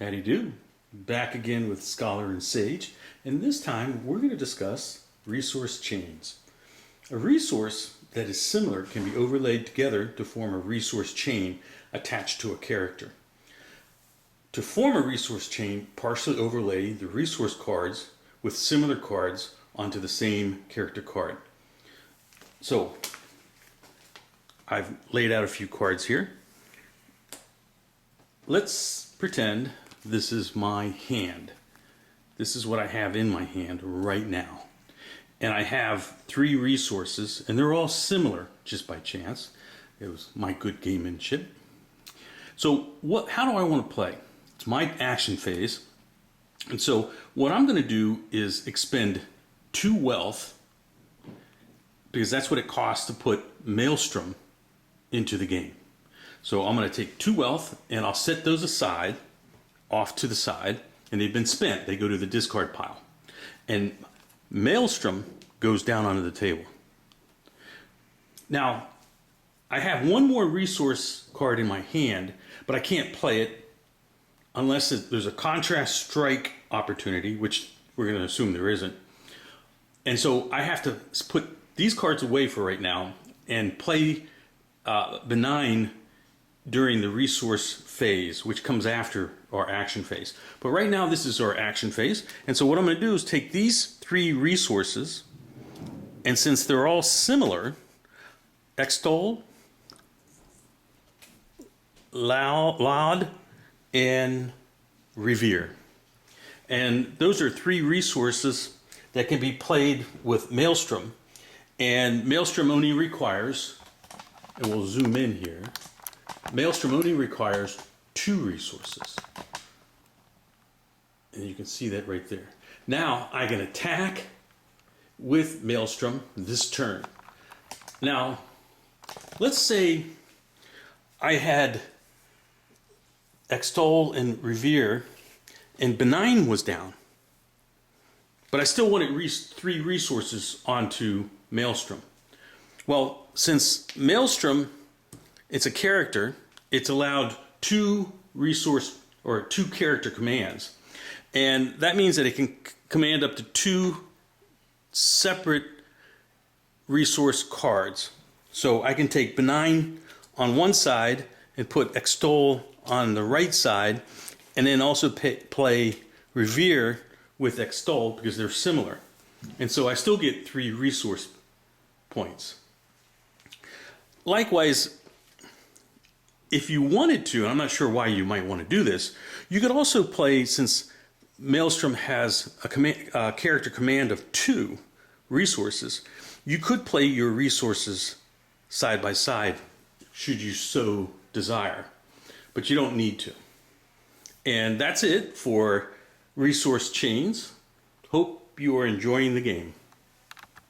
Howdy do. Back again with Scholar and Sage, and this time we're going to discuss resource chains. A resource that is similar can be overlaid together to form a resource chain attached to a character. To form a resource chain, partially overlay the resource cards with similar cards onto the same character card. So, I've laid out a few cards here. Let's pretend this is my hand. This is what I have in my hand right now. And I have 3 resources, and they're all similar just by chance. It was my good gamemanship. So how do I want to play? It's my action phase. And so what I'm going to do is expend 2 wealth, because that's what it costs to put Maelstrom into the game. So I'm going to take 2 wealth, and I'll set those aside, off to the side, and they've been spent. They go to the discard pile. And Maelstrom goes down onto the table. Now, I have one more resource card in my hand, but I can't play it unless there's a contrast strike opportunity, which we're going to assume there isn't. And so I have to put these cards away for right now and play benign during the resource phase, which comes after our action phase. But right now this is our action phase, and so what I'm going to do is take these 3 resources, and since they're all similar, Extol, Laud, and Revere. And those are 3 resources that can be played with Maelstrom, and Maelstrom only requires, and we'll zoom in here, Maelstrom only requires 2 resources. And you can see that right there. Now I can attack with Maelstrom this turn. Now, let's say I had Extol and Revere and Benign was down, but I still wanted 3 resources onto Maelstrom. Well, since Maelstrom, it's a character, it's allowed 2 resource or 2 character commands. And that means that it can command up to 2 separate resource cards. So I can take Benign on one side and put Extol on the right side, and then also play Revere with Extol because they're similar. And so I still get 3 resource points. Likewise, if you wanted to, and I'm not sure why you might want to do this, you could also play, since Maelstrom has a character command of 2 resources, you could play your resources side by side, should you so desire. But you don't need to. And that's it for resource chains. Hope you are enjoying the game.